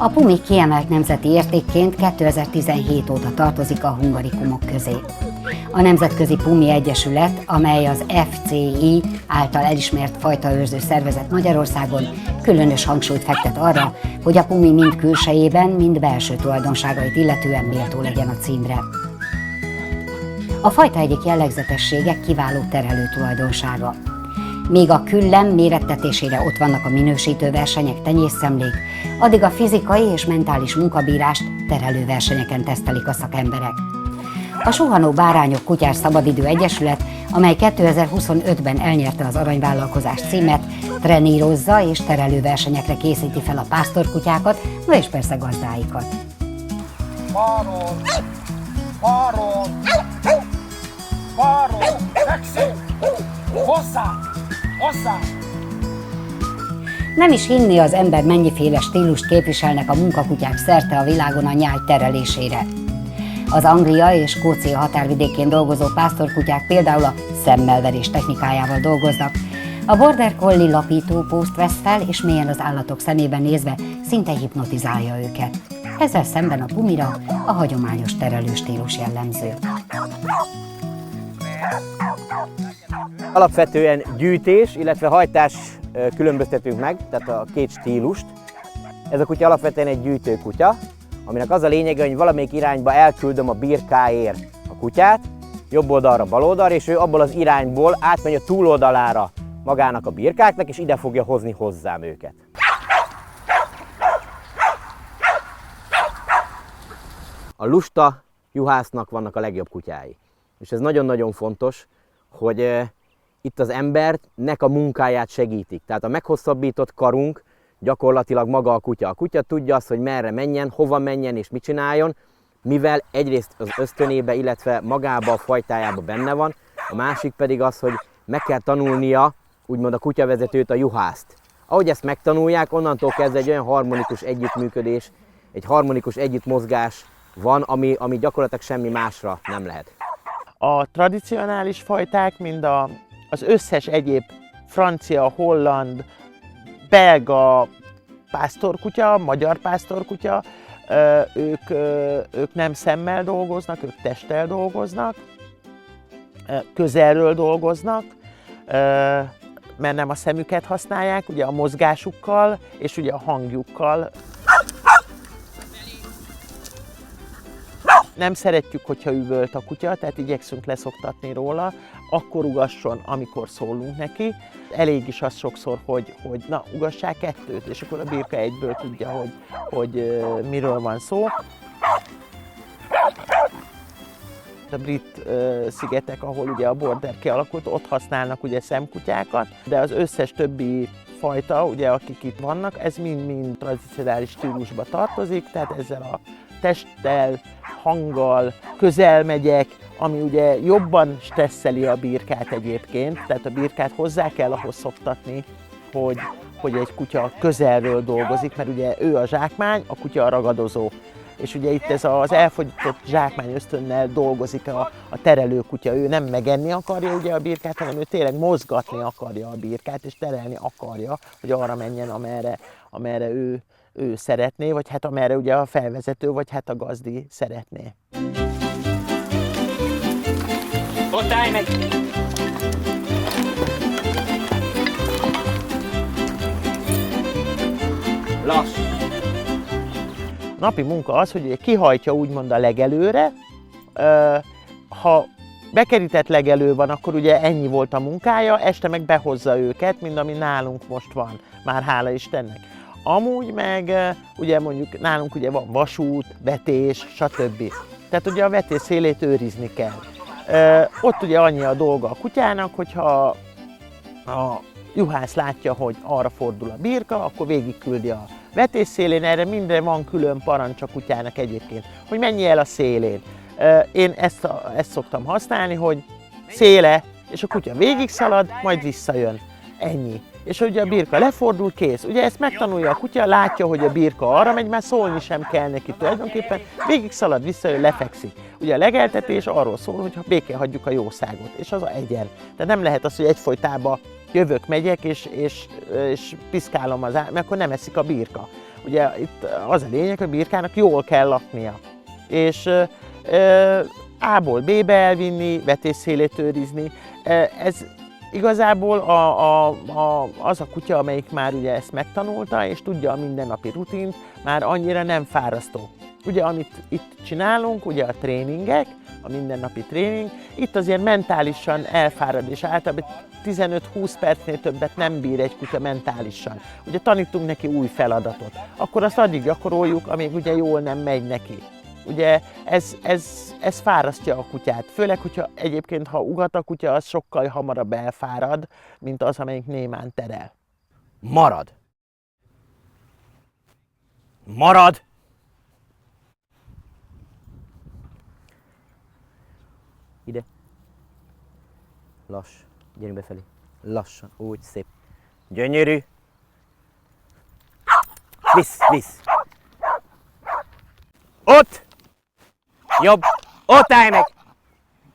A pumi kiemelt nemzeti értékként 2017 óta tartozik a hungarikumok közé. A Nemzetközi Pumi Egyesület, amely az FCI által elismert fajtaőrző szervezet Magyarországon, különös hangsúlyt fektet arra, hogy a pumi mind külsejében, mind belső tulajdonságait illetően méltó legyen a címre. A fajta egyik jellegzetessége kiváló terelő tulajdonsága. Míg a küllem mérettetésére ott vannak a minősítő versenyek, tenyészszemlék, addig a fizikai és mentális munkabírást terelő versenyeken tesztelik a szakemberek. A Suhanó Bárányok Kutyás Szabadidő Egyesület, amely 2025-ben elnyerte az aranyvállalkozás címet, trenírozza és terelő versenyekre készíti fel a pásztorkutyákat, na és persze gazdáikat. Balról, fekszik, hozzá! Nem is hinni az ember, mennyiféle stílust képviselnek a munkakutyák szerte a világon a nyáj terelésére. Az Anglia és Skócia határvidékén dolgozó pásztorkutyák például a szemmelverés technikájával dolgoznak. A border collie lapító pószt vesz fel, és mélyen az állatok szemében nézve szinte hipnotizálja őket. Ezzel szemben a pumira a hagyományos terelő stílus jellemző. Alapvetően gyűjtés, illetve hajtás különböztetünk meg, tehát a két stílust. Ez a kutya alapvetően egy gyűjtőkutya, aminek az a lényege, hogy valamelyik irányba elküldöm a birkáért a kutyát, jobb oldalra, bal oldalra, és ő abból az irányból átmegy a túloldalára magának a birkáknak, és ide fogja hozni hozzám őket. A lusta juhásznak vannak a legjobb kutyái. És ez nagyon-nagyon fontos, hogy itt az embernek a munkáját segítik. Tehát a meghosszabbított karunk gyakorlatilag maga a kutya. A kutya tudja azt, hogy merre menjen, hova menjen és mit csináljon, mivel egyrészt az ösztönébe, illetve magába a fajtájába benne van, a másik pedig az, hogy meg kell tanulnia, úgymond a kutyavezetőt, a juhászt. Ahogy ezt megtanulják, onnantól kezdve egy olyan harmonikus együttműködés, egy harmonikus együttmozgás van, ami gyakorlatilag semmi másra nem lehet. A tradicionális fajták, mind az összes egyéb francia, holland, belga pásztorkutya, magyar pásztorkutya, ők nem szemmel dolgoznak, ők testtel dolgoznak, közelről dolgoznak, mert nem a szemüket használják, ugye a mozgásukkal és ugye a hangjukkal. Nem szeretjük, hogyha üvölt a kutya, tehát igyekszünk leszoktatni róla, akkor ugasson, amikor szólunk neki. Elég is az sokszor, hogy na, ugassák kettőt, és akkor a birka egyből tudja, hogy miről van szó. A brit szigetek, ahol ugye a border kialakult, ott használnak ugye szemkutyákat, de az összes többi fajta, ugye, akik itt vannak, ez mind-mind tradicionális stílusba tartozik, tehát ezzel a testtel, hanggal, közel megyek, ami ugye jobban stresszeli a birkát egyébként, tehát a birkát hozzá kell ahhoz szoktatni, hogy egy kutya közelről dolgozik, mert ugye ő a zsákmány, a kutya a ragadozó. És ugye itt ez az elfogyott zsákmány ösztönnel dolgozik a terelő kutya, ő nem megenni akarja ugye a birkát, hanem ő tényleg mozgatni akarja a birkát, és terelni akarja, hogy arra menjen, amerre ő szeretné, vagy hát amerre ugye a felvezető, vagy hát a gazdi szeretné. Ott állj meg! Lass! Napi munka az, hogy kihajtja úgymond a legelőre. Ha bekerített legelő van, akkor ugye ennyi volt a munkája, este meg behozza őket, mint ami nálunk most van, már hála Istennek. Amúgy meg ugye mondjuk nálunk ugye van vasút, vetés, stb. Tehát ugye a vetés szélét őrizni kell. Ott ugye annyi a dolga a kutyának, hogyha a juhász látja, hogy arra fordul a birka, akkor végigküldi a vetés szélén, erre minden van külön parancs a kutyának egyébként, hogy menj el a szélén. Én ezt szoktam használni, hogy széle, és a kutya végig szalad, majd visszajön. Ennyi. És ugye a birka lefordul, kész. Ugye ezt megtanulja a kutya, látja, hogy a birka arra megy, már szólni sem kell neki tulajdonképpen, végig szalad, visszajön, lefekszik. Ugye a legeltetés arról szól, hogy békén hagyjuk a jószágot, és az a egyen. Tehát nem lehet az, hogy egyfolytában jövök, megyek, és piszkálom mert akkor nem eszik a birka. Ugye itt az a lényeg, hogy a birkának jól kell laknia. És A-ból B-be elvinni, vetésszélét őrizni. Ez igazából az a kutya, amelyik már ugye ezt megtanulta, és tudja a mindennapi rutint, már annyira nem fárasztó. Ugye, amit itt csinálunk, ugye a tréningek, a mindennapi tréning, itt azért mentálisan elfárad, és általában 15-20 percnél többet nem bír egy kutya mentálisan. Ugye tanítunk neki új feladatot, akkor azt addig gyakoroljuk, amíg ugye jól nem megy neki. Ugye ez fárasztja a kutyát, főleg, hogyha egyébként, ha ugat a kutya, az sokkal hamarabb elfárad, mint az, amelyik némán terel. Marad! Marad! Ide. Lass. Gyerünk befelé. Lassan. Úgy, szép. Gyönyörű. Visz, visz. Ott! Jobb. Ott állj meg!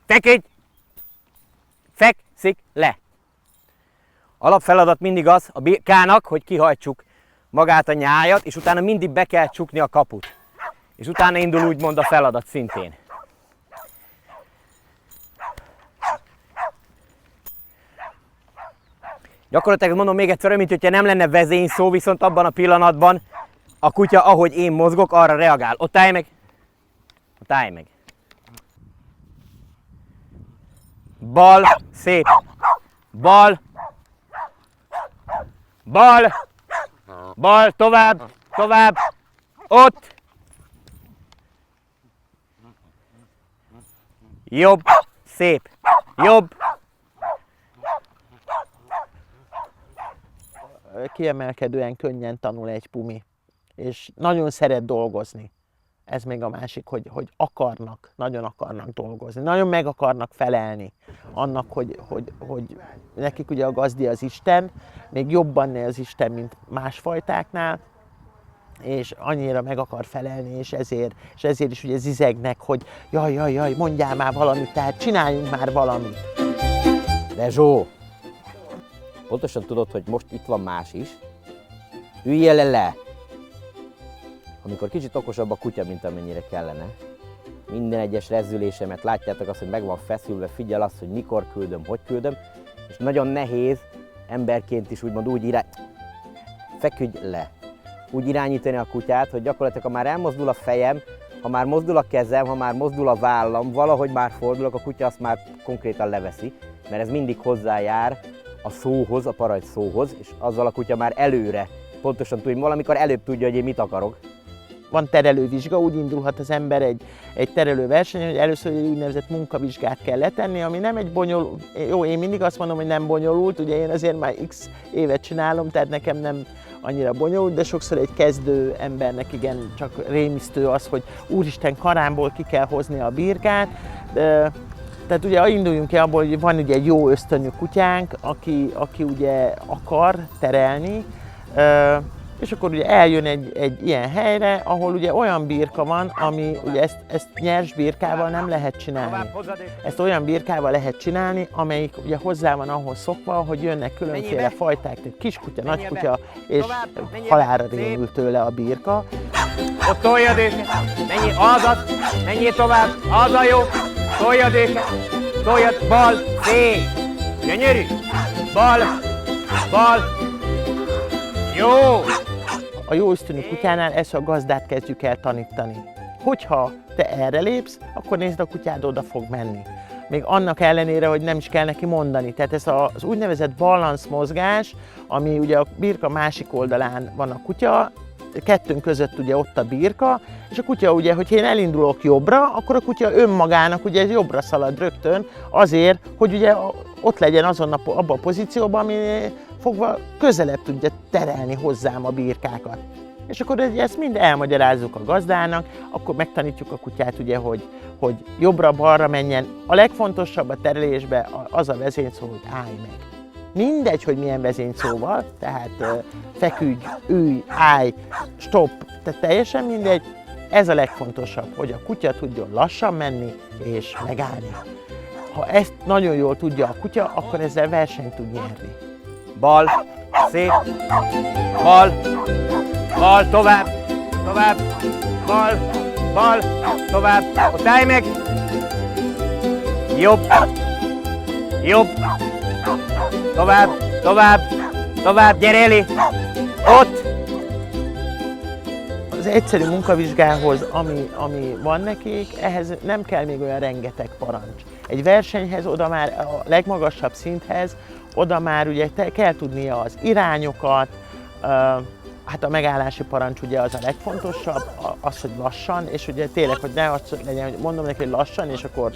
Feküdj! Fekszik le. Alapfeladat mindig az a birkának, hogy kihajtsuk magát a nyájat, és utána mindig be kell csukni a kaput. És utána indul úgymond a feladat szintén. Gyakorlatilag mondom még egyszer, mint hogyha nem lenne vezényszó, viszont abban a pillanatban a kutya, ahogy én mozgok, arra reagál. Ott állj meg! Ott állj meg! Bal, szép! Bal! Bal! Bal, tovább! Tovább! Ott! Jobb! Szép! Jobb! Kiemelkedően könnyen tanul egy pumi, és nagyon szeret dolgozni. Ez még a másik, hogy akarnak, nagyon akarnak dolgozni, nagyon meg akarnak felelni annak, hogy nekik ugye a gazdi az Isten, még jobban az Isten, mint más fajtáknál, és annyira meg akar felelni, és ezért is ugye zizegnek, hogy jaj, mondjál már valamit, tehát csináljunk már valamit. Rezsó! Pontosan tudod, hogy most itt van más is. Üljél le! Amikor kicsit okosabb a kutya, mint amennyire kellene, minden egyes rezzülésemet látjátok azt, hogy meg van feszülve, figyel azt, hogy mikor küldöm, hogy küldöm, és nagyon nehéz emberként is úgymond úgy feküdj le. Úgy irányítani a kutyát, hogy gyakorlatilag, ha már elmozdul a fejem, ha már mozdul a kezem, ha már mozdul a vállam, valahogy már fordulok, a kutya azt már konkrétan leveszi, mert ez mindig hozzájár a szóhoz, a parancs szóhoz, és azzal a kutya már előre pontosan tudja, valamikor előbb tudja, hogy én mit akarok. Van terelővizsga, úgy indulhat az ember egy terelőversenyen, hogy először egy úgynevezett munkavizsgát kell letenni, ami nem egy bonyolult, jó, én mindig azt mondom, hogy nem bonyolult, ugye én azért már x évet csinálom, tehát nekem nem annyira bonyolult, de sokszor egy kezdő embernek igen csak rémisztő az, hogy úristen, karámból ki kell hozni a birkát. Tehát ugye induljunk ki abból, hogy van ugye egy jó ösztönű kutyánk, aki ugye akar terelni, és akkor ugye eljön egy ilyen helyre, ahol ugye olyan birka van, ami ugye ezt nyers birkával nem lehet csinálni. Ezt olyan birkával lehet csinálni, amelyik ugye hozzá van ahhoz szokva, hogy jönnek különféle fajták, tehát kiskutya, nagykutya, és halálra rémül tőle a birka. Ott toljad őket, menjél, azaz, menjél tovább, az a jó, toljad őket, toljad, bal, szép, gyönyörű, bal, jó. A jó ösztönű kutyánál ezt a gazdát kezdjük el tanítani. Hogyha te erre lépsz, akkor nézd, a kutyád oda fog menni. Még annak ellenére, hogy nem is kell neki mondani. Tehát ez az úgynevezett balansz mozgás, ami ugye a birka másik oldalán van a kutya, kettőnk között ugye ott a birka, és a kutya ugye, hogyha én elindulok jobbra, akkor a kutya önmagának ugye jobbra szalad rögtön azért, hogy ugye ott legyen azon abban a pozícióban, ami fogva közelebb tudja terelni hozzám a birkákat. És akkor ezt mind elmagyarázzuk a gazdának, akkor megtanítjuk a kutyát ugye, hogy jobbra-balra menjen. A legfontosabb a terelésben az a vezényszó, hogy állj meg. Mindegy, hogy milyen vezényszóval, tehát feküdj, ülj, állj, stop, tehát teljesen mindegy. Ez a legfontosabb, hogy a kutya tudjon lassan menni és megállni. Ha ezt nagyon jól tudja a kutya, akkor ezzel versenyt tud nyerni. bal, szép, bal, bal, tovább, tovább, bal, bal, tovább, ott állj meg, jobb, jobb, tovább, tovább, tovább, gyere elé, ott, Az egyszerű munkavizsgához, ami van nekik, ehhez nem kell még olyan rengeteg parancs. Egy versenyhez, oda már a legmagasabb szinthez, oda már ugye kell tudnia az irányokat, hát a megállási parancs ugye az a legfontosabb, az, hogy lassan, és ugye tényleg, hogy ne az legyen, hogy mondom neki, hogy lassan, és akkor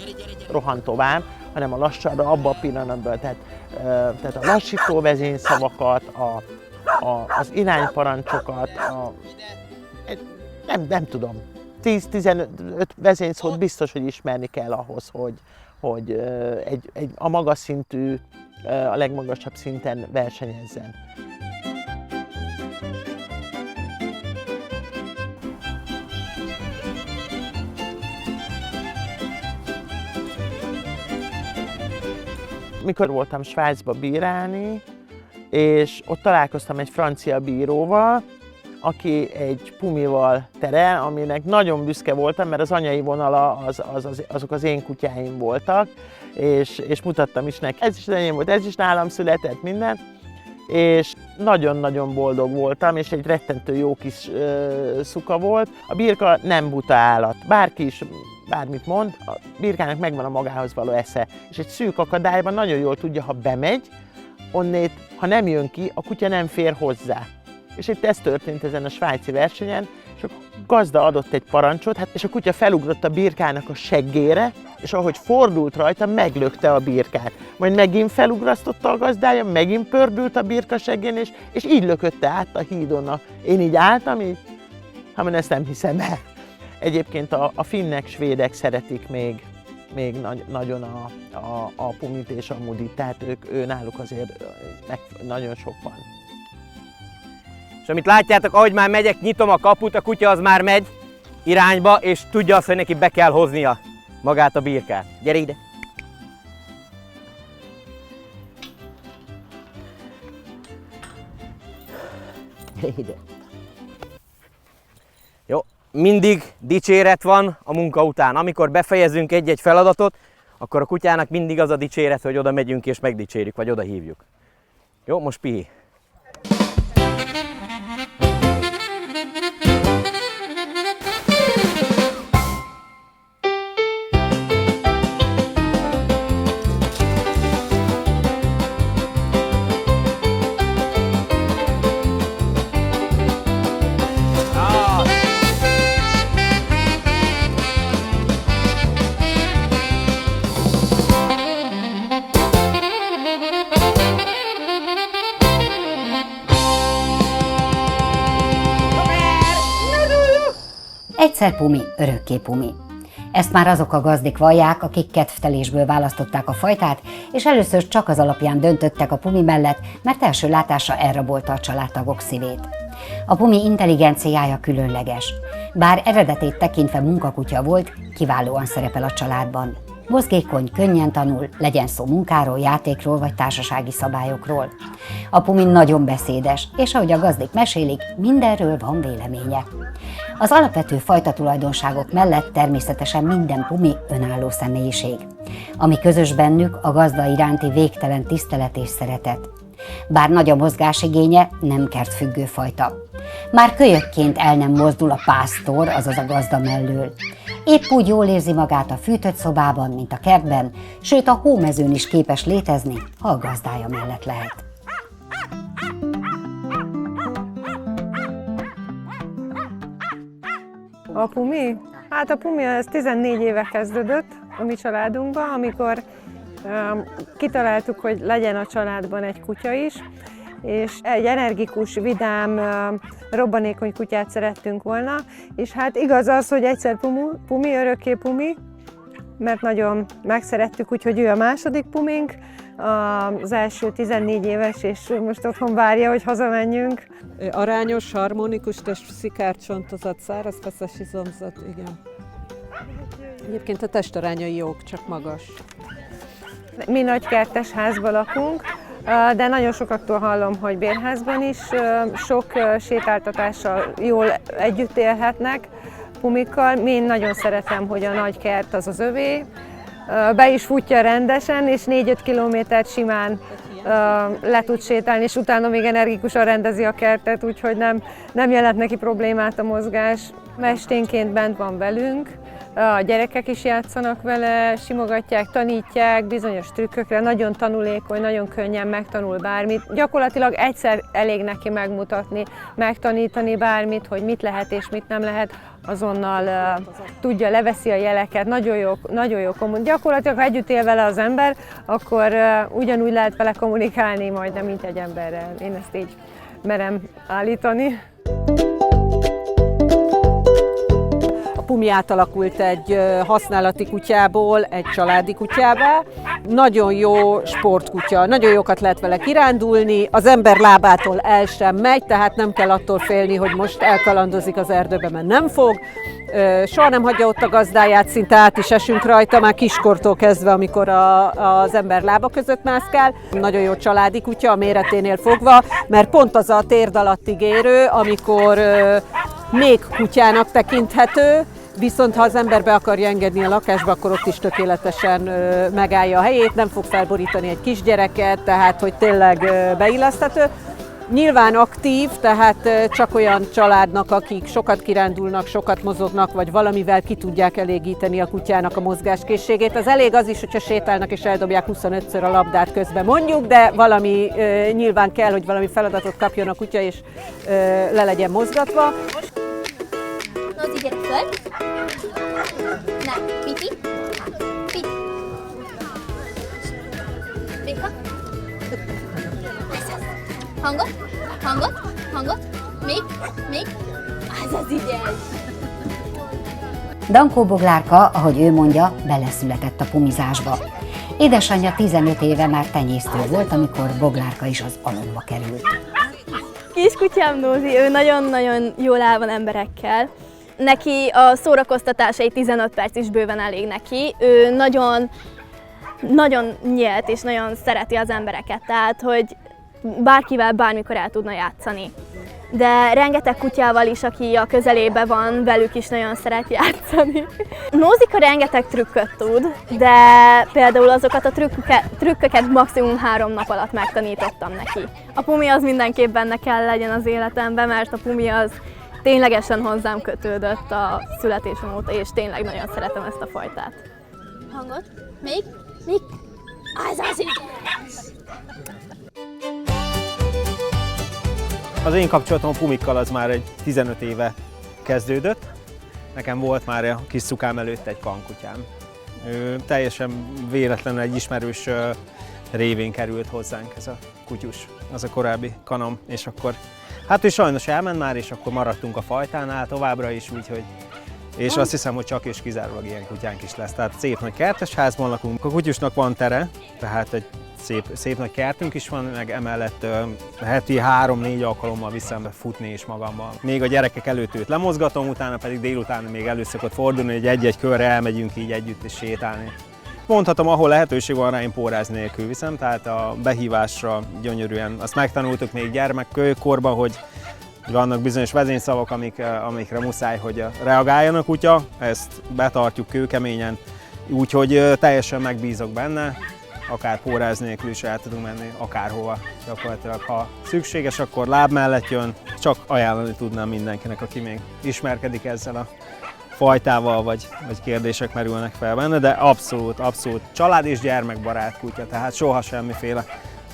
rohan tovább, hanem a lassanra abban a pillanatban, tehát a lassító vezényszavakat, az irányparancsokat, nem tudom, 10-15 vezényszót biztos, hogy ismerni kell ahhoz, hogy a magas szintű, a legmagasabb szinten versenyezzen. Mikor voltam Svájcba bírálni, és ott találkoztam egy francia bíróval, aki egy pumival terel, aminek nagyon büszke voltam, mert az anyai vonala azok az én kutyáim voltak, és mutattam is neki. Ez is enyém volt, ez is nálam született, minden. És nagyon-nagyon boldog voltam, és egy rettentő jó kis szuka volt. A birka nem buta állat, bárki is bármit mond, a birkának megvan a magához való esze. És egy szűk akadályban nagyon jól tudja, ha bemegy, onnét, ha nem jön ki, a kutya nem fér hozzá. És itt ez történt ezen a svájci versenyen, és a gazda adott egy parancsot, és a kutya felugrott a birkának a seggére, és ahogy fordult rajta, meglökte a birkát. Majd megint felugrasztotta a gazdája, megint pördült a birka seggén, és így lökötte át a hídon. Én így álltam, így, hát ezt nem hiszem el. Egyébként a finnek, svédek szeretik még nagyon a pumit és a mudit, tehát ő náluk azért nagyon sok van. És amit látjátok, ahogy már megyek, nyitom a kaput, a kutya az már megy irányba, és tudja azt, hogy neki be kell hoznia magát a birkát. Gyere ide! Gyere ide! Jó, mindig dicséret van a munka után. Amikor befejezünk egy-egy feladatot, akkor a kutyának mindig az a dicséret, hogy oda megyünk és megdicsérjük, vagy oda hívjuk. Jó, most pihi. Egyszer pumi, örökké pumi. Ezt már azok a gazdik vallják, akik kedvtelésből választották a fajtát, és először csak az alapján döntöttek a pumi mellett, mert első látásra elrabolta a családtagok szívét. A pumi intelligenciája különleges. Bár eredetét tekintve munkakutya volt, kiválóan szerepel a családban. Mozgékony, könnyen tanul, legyen szó munkáról, játékról vagy társasági szabályokról. A pumi nagyon beszédes, és ahogy a gazdik mesélik, mindenről van véleménye. Az alapvető fajta tulajdonságok mellett természetesen minden pumi önálló személyiség. Ami közös bennük, a gazda iránti végtelen tisztelet és szeretet. Bár nagy a mozgásigénye, nem kertfüggő fajta. Már kölyökként el nem mozdul a pásztor, azaz a gazda mellől. Épp úgy jól érzi magát a fűtött szobában, mint a kertben, sőt a hómezőn is képes létezni, ha a gazdája mellett lehet. A pumi? Hát a pumi az 14 éve kezdődött a mi családunkban, amikor kitaláltuk, hogy legyen a családban egy kutya is, és egy energikus, vidám, robbanékony kutyát szerettünk volna, és hát igaz az, hogy egyszer pumi, örökké pumi, mert nagyon megszerettük, úgyhogy ő a második pumink, az első 14 éves, és most otthon várja, hogy hazamenjünk. Arányos, harmonikus, szikárcsontozat, száraz feszes izomzat, igen. Egyébként a testarányai jók, csak magas. Mi nagy kertes házban lakunk, de nagyon sokaktól hallom, hogy bérházban is sok sétáltatással jól együtt élhetnek pumikkal. Én nagyon szeretem, hogy a nagy kert az az övé, be is futja rendesen, és 4-5 kilométert simán le tud sétálni, és utána még energikusan rendezi a kertet, úgyhogy nem jelent neki problémát a mozgás. Esténként bent van velünk, a gyerekek is játszanak vele, simogatják, tanítják bizonyos trükkökre, nagyon tanulékony, nagyon könnyen megtanul bármit. Gyakorlatilag egyszer elég neki megmutatni, megtanítani bármit, hogy mit lehet és mit nem lehet, azonnal tudja, leveszi a jeleket, nagyon jó kommunikálni. Gyakorlatilag, ha együtt él vele az ember, akkor ugyanúgy lehet vele kommunikálni majdnem, mint egy emberrel. Én ezt így merem állítani. Pumi átalakult egy használati kutyából egy családi kutyává. Nagyon jó sportkutya, nagyon jókat lehet vele kirándulni, az ember lábától el sem megy, tehát nem kell attól félni, hogy most elkalandozik az erdőbe, mert nem fog. Soha nem hagyja ott a gazdáját, szinte át is esünk rajta, már kiskortól kezdve, amikor az ember lába között mászkál. Nagyon jó családi kutya a méreténél fogva, mert pont az a térd alattig érő, amikor még kutyának tekinthető, viszont ha az ember be akarja engedni a lakásba, akkor ott is tökéletesen megállja a helyét, nem fog felborítani egy kisgyereket, tehát hogy tényleg beilleszthető. Nyilván aktív, tehát csak olyan családnak, akik sokat kirándulnak, sokat mozognak, vagy valamivel ki tudják elégíteni a kutyának a mozgáskészségét. Az elég az is, hogyha sétálnak és eldobják 25-ször a labdát közben mondjuk, de valami nyilván kell, hogy valami feladatot kapjon a kutya, és le legyen mozgatva. Nozi, gyere föl! Na, Piti! Piti! Béka! Hangot! Hangot! Hangot! Még! Az az ügyes! Dankó Boglárka, ahogy ő mondja, beleszületett a pumizásba. Édesanyja 15 éve már tenyésztő volt, amikor Boglárka is az alomba került. Kiskutyám Nózi, ő nagyon-nagyon jól áll van emberekkel. Neki a szórakoztatásai 15 perc is bőven elég neki. Ő nagyon nyílt és nagyon szereti az embereket, tehát hogy bárkivel bármikor el tudna játszani. De rengeteg kutyával is, aki a közelében van, velük is nagyon szeret játszani. Nózika rengeteg trükköt tud, de például azokat a trükköket maximum 3 nap alatt megtanítottam neki. A pumi az mindenképp benne kell legyen az életemben, mert a pumi az ténylegesen hozzám kötődött a születésem óta, és tényleg nagyon szeretem ezt a fajtát. Hangot? Még? Az az ügyes! Az én kapcsolatom a pumikkal az már egy 15 éve kezdődött. Nekem volt már a kis szukám előtt egy kankutyám. Teljesen véletlenül egy ismerős révén került hozzánk ez a kutyus, az a korábbi kanom, és akkor hát ő sajnos elment már, és akkor maradtunk a fajtánál továbbra is, úgyhogy és azt hiszem, hogy csak és kizárólag ilyen kutyánk is lesz. Tehát szép nagy kertesházban lakunk, a kutyusnak van tere, tehát egy szép nagy kertünk is van, meg emellett heti 3-4 alkalommal viszem be futni is magammal. Még a gyerekek előtt őt lemozgatom, utána pedig délután még elő szokott fordulni, hogy egy-egy körre elmegyünk így együtt és sétálni. Mondhatom, ahol lehetőség van rá, én póráz nélkül viszem, tehát a behívásra gyönyörűen, azt megtanultuk még gyermekkorban, hogy vannak bizonyos vezényszavak, amikre muszáj, hogy reagáljon a kutya, ezt betartjuk kőkeményen, úgyhogy teljesen megbízok benne, akár póráz nélkül is el tudunk menni akárhova gyakorlatilag. Ha szükséges, akkor láb mellett jön, csak ajánlani tudnám mindenkinek, aki még ismerkedik ezzel a fajtával, vagy kérdések merülnek fel benne, de abszolút család és gyermekbarát kutya, tehát soha semmiféle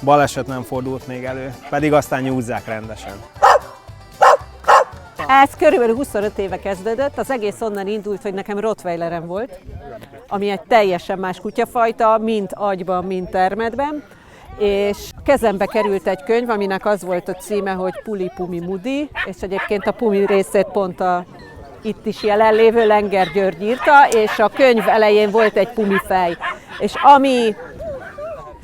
baleset nem fordult még elő, pedig aztán nyúzzák rendesen. Ez körülbelül 25 éve kezdődött, az egész onnan indult, hogy nekem rottweilerem volt, ami egy teljesen más kutyafajta, mind agyban, mind termetben, és kezembe került egy könyv, aminek az volt a címe, hogy Puli Pumi Mudi, és egyébként a Pumi részét pont a itt is jelenlévő Lenger György írta, és a könyv elején volt egy pumi fej. És ami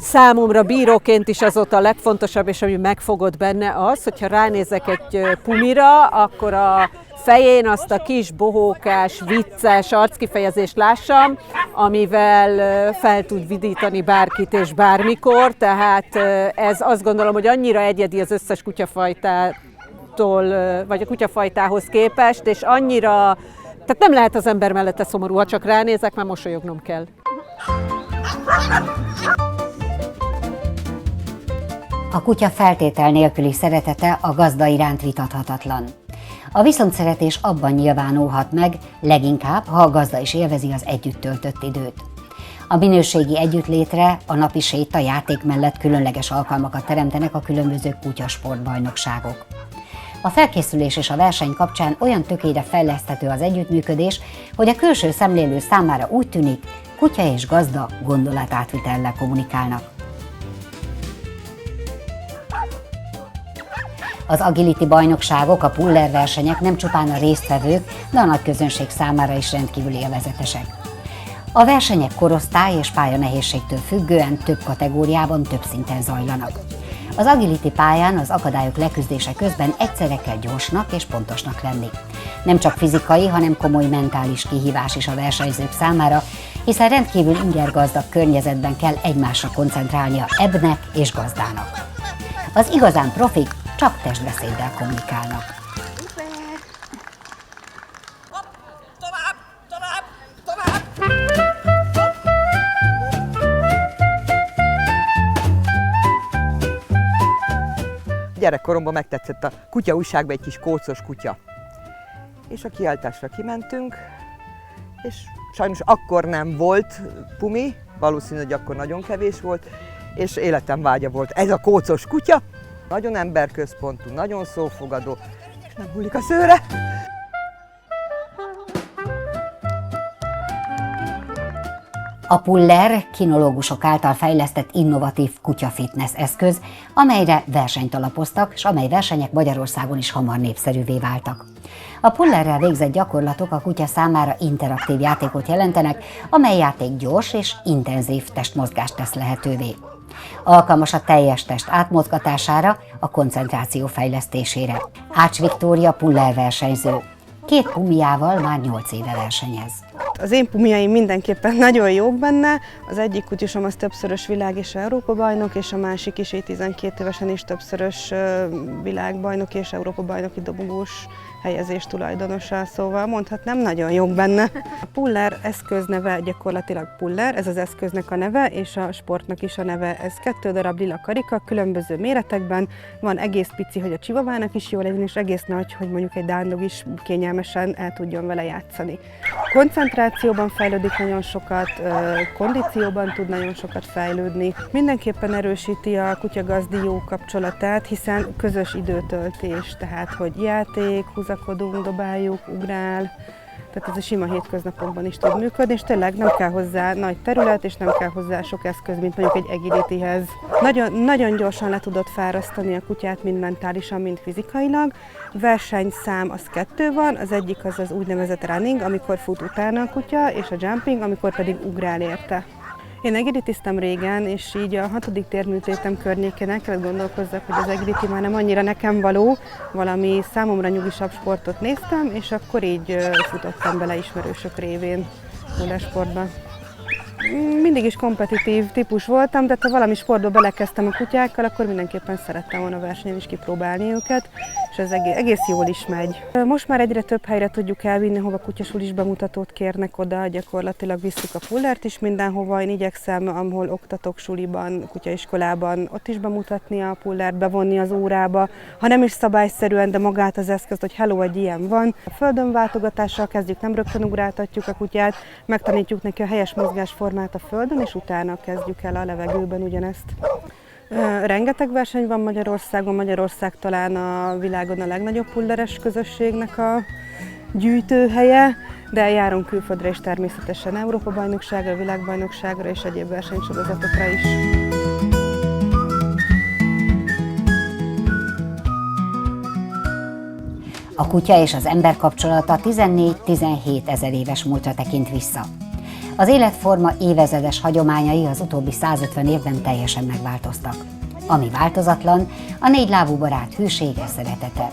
Számomra bíróként is az ott a legfontosabb, és ami megfogott benne az, hogyha ránézek egy pumira, akkor a fején azt a kis bohókás, vicces arckifejezést lássam, amivel fel tud vidítani bárkit és bármikor, tehát ez azt gondolom, hogy annyira egyedi az összes kutyafajtától, vagy a kutyafajtához képest, és annyira, tehát nem lehet az ember mellette szomorú, ha csak ránézek, mert mosolyognom kell. A kutya feltétel nélküli szeretete a gazda iránt vitathatatlan. A viszontszeretés abban nyilvánulhat meg, leginkább, ha a gazda is élvezi az együtt töltött időt. A minőségi együttlétre, a napi séta, játék mellett különleges alkalmakat teremtenek a különböző kutyasportbajnokságok. A felkészülés és a verseny kapcsán olyan tökére fejleszthető az együttműködés, hogy a külső szemlélő számára úgy tűnik, kutya és gazda gondolatátvitellel kommunikálnak. Az agility bajnokságok, a puller versenyek nem csupán a résztvevők, de a nagy közönség számára is rendkívül élvezetesek. A versenyek korosztály és pályanehézségtől függően több kategóriában, több szinten zajlanak. Az agility pályán az akadályok leküzdése közben egyszerre kell gyorsnak és pontosnak lenni. Nem csak fizikai, hanem komoly mentális kihívás is a versenyzők számára, hiszen rendkívül ingergazdag környezetben kell egymásra koncentrálnia ebbnek és gazdának. Az igazán profik csak testbeszéddel kommunikálnak. Gyerekkoromban megtetszett a kutya újságban egy kis kócos kutya. És a kiáltásra kimentünk, és sajnos akkor nem volt pumi, valószínű, hogy akkor nagyon kevés volt, és életem vágya volt ez a kócos kutya. Nagyon emberközpontú, nagyon szófogadó, és nem hullik a szőre. A puller kinológusok által fejlesztett innovatív kutya-fitness eszköz, amelyre versenyt alapoztak, és amely versenyek Magyarországon is hamar népszerűvé váltak. A pullerrel végzett gyakorlatok a kutya számára interaktív játékot jelentenek, amely játék gyors és intenzív testmozgást tesz lehetővé. Alkalmas a teljes test átmozgatására, a koncentráció fejlesztésére. Ács Viktória puller versenyző. 2 pumiával már 8 éve versenyez. Az én pumiaim mindenképpen nagyon jók benne. Az egyik kutyusom az többszörös világ és Európa-bajnok, és a másik is 12 évesen is többszörös világbajnok és Európa-bajnoki dobogós helyezés tulajdonosa, szóval mondhatnám, nagyon jók benne. A puller eszköz neve gyakorlatilag puller, ez az eszköznek a neve, és a sportnak is a neve. Ez 2 darab lila karika, különböző méretekben, van egész pici, hogy a csivavának is jól legyen, és egész nagy, hogy mondjuk egy dándog is kényelmesen el tudjon vele játszani. Koncentrációban fejlődik nagyon sokat, kondícióban tud nagyon sokat fejlődni. Mindenképpen erősíti a kutya-gazdi jó kapcsolatát, hiszen közös időtöltés, tehát hogy játék, húzakodunk, dobáljuk, ugrál, tehát ez a sima hétköznapokban is tud működni, és tényleg nem kell hozzá nagy terület, és nem kell hozzá sok eszköz, mint mondjuk egy agilityhez. Nagyon gyorsan le tudod fárasztani a kutyát, mind mentálisan, mind fizikailag. Versenyszám az 2 van, az egyik az az úgynevezett running, amikor fut utána a kutya, és a jumping, amikor pedig ugrál érte. Én agilitiztem régen, és így a 6. térműtétem környékén el kellett gondolkozzak, hogy az agility már nem annyira nekem való, valami számomra nyugisabb sportot néztem, és akkor így futottam bele ismerősök révén sportba. Mindig is kompetitív típus voltam, de ha valami sportba belekezdtem a kutyákkal, akkor mindenképpen szerettem volna versenyen is kipróbálni őket, és ez egész jól is megy. Most már egyre több helyre tudjuk elvinni, hova kutyasulis bemutatót kérnek oda, gyakorlatilag visszük a pullert is mindenhova. Én igyekszem, ahol oktatok suliban, kutyaiskolában, ott is bemutatni a pullert, bevonni az órába, ha nem is szabályszerűen, de magát az eszközt, hogy hello, egy ilyen van. A földön váltogatással kezdjük, nem rögtön ugráltatjuk a kutyát, megtanítjuk neki a helyes mozgásformát a földön, és utána kezdjük el a levegőben ugyanezt. Rengeteg verseny van Magyarországon, Magyarország talán a világon a legnagyobb pulleres közösségnek a gyűjtőhelye, de járunk külföldre is természetesen Európa-bajnokságra, világbajnokságra és egyéb versenysorozatokra is. A kutya és az ember kapcsolata 14-17 ezer éves múltra tekint vissza. Az életforma évezredes hagyományai az utóbbi 150 évben teljesen megváltoztak. Ami változatlan, a négylábú barát hűsége, szeretete.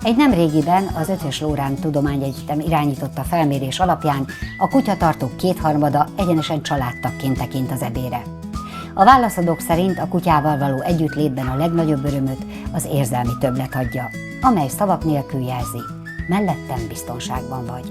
Egy nemrégiben az Eötvös Loránd Tudományegyetem irányította felmérés alapján a kutyatartók 2/3 egyenesen családtagként tekint az ebére. A válaszadók szerint a kutyával való együttlétben a legnagyobb örömöt az érzelmi többlet adja, amely szavak nélkül jelzi, mellettem biztonságban vagy.